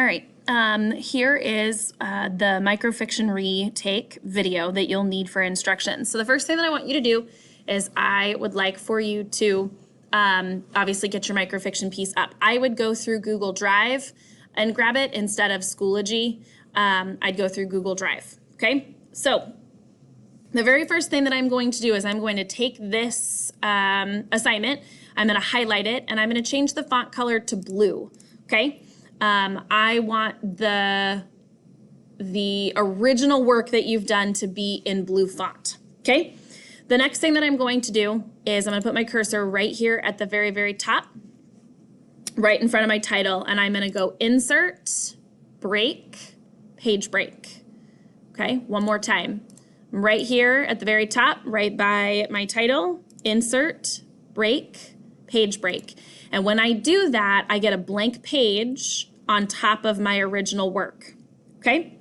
All right, here is the Microfiction retake video that you'll need for instructions. So the first thing that I want you to do is I would like for you to obviously get your Microfiction piece up. I would go through Google Drive and grab it instead of Schoology. I'd go through Google Drive, okay? So the very first thing that I'm going to do is I'm going to take this assignment, I'm going to highlight it, and I'm going to change the font color to blue, okay? I want the original work that you've done to be in blue font, okay? The next thing that I'm going to do is I'm going to put my cursor right here at the very, very top, right in front of my title, and I'm going to go Insert, Break, Page Break, okay? One more time. Right here at the very top, right by my title, Insert, Break, Page Break. And when I do that, I get a blank page on top of my original work, okay?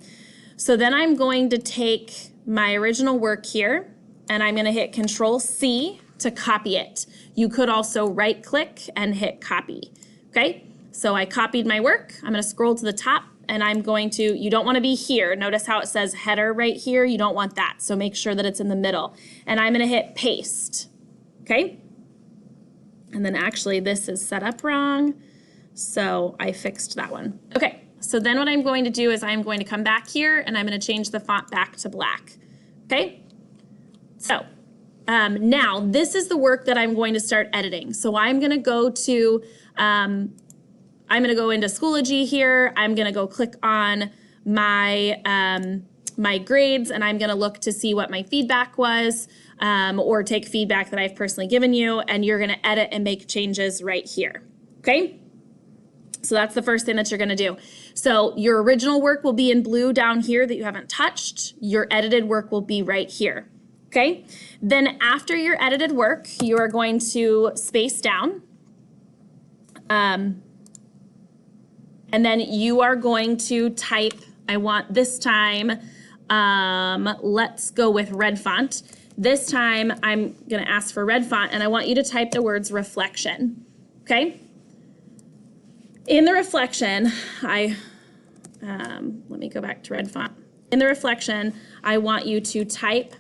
So then I'm going to take my original work here and I'm gonna hit Control-C to copy it. You could also right-click and hit copy, okay? So I copied my work. I'm gonna scroll to the top and I'm going to, you don't wanna be here. Notice how it says header right here. You don't want that, so make sure that it's in the middle. And I'm gonna hit paste, okay? And then actually this is set up wrong, so I fixed that one. Okay, so then what I'm going to do is I'm going to come back here and I'm going to change the font back to black, okay? So now this is the work that I'm going to start editing. So I'm going to go to, I'm going to go into Schoology here. I'm going to go click on my, my grades and I'm going to look to see what my feedback was. Or take feedback that I've personally given you, and you're going to edit and make changes right here, okay? So that's the first thing that you're going to do. So your original work will be in blue down here that you haven't touched. Your edited work will be right here, okay? Then after your edited work, you are going to space down, and then you are going to type, I want this time, let's go with red font. This time, I'm going to ask for red font, and I want you to type the words reflection, okay? In the reflection, let me go back to red font. In the reflection, I want you to type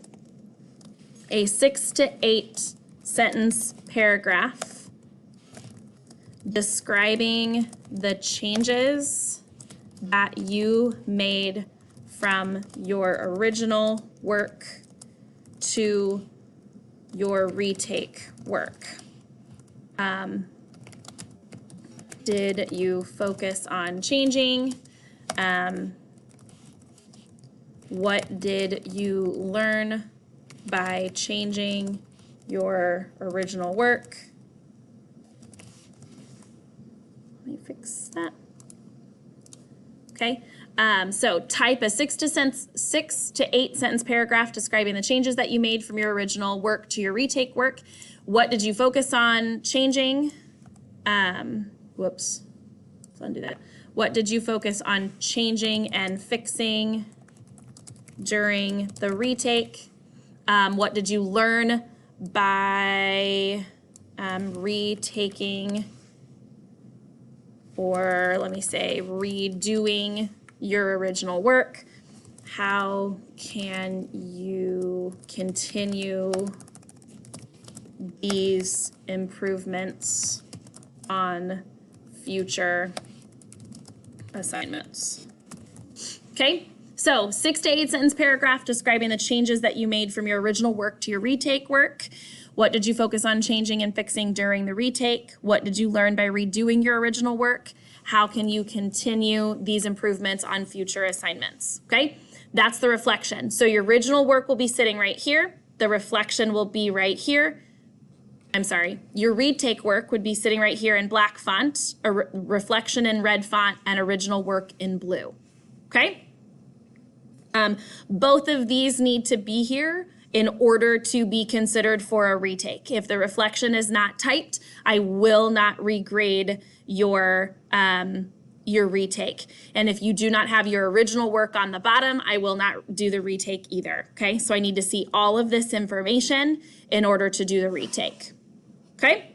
a 6 to 8 sentence paragraph describing the changes that you made from your original work to your retake work. Did you focus on changing? What did you learn by changing your original work? Let me fix that. Okay. So type a 6 to 8 sentence paragraph describing the changes that you made from your original work to your retake work. What did you focus on changing? Whoops, let's undo that. What did you focus on changing and fixing during the retake? What did you learn by retaking, or let me say redoing your original work? How can you continue these improvements on future assignments? Okay, so 6 to 8 sentence paragraph describing the changes that you made from your original work to your retake work. What did you focus on changing and fixing during the retake? What did you learn by redoing your original work? How can you continue these improvements on future assignments? Okay, that's the reflection. So your original work will be sitting right here. The reflection will be right here. I'm sorry, your retake work would be sitting right here in black font, a reflection in red font, and original work in blue, okay? Both of these need to be here in order to be considered for a retake. If the reflection is not typed, I will not regrade your retake. And if you do not have your original work on the bottom, I will not do the retake either, okay? So I need to see all of this information in order to do the retake, okay?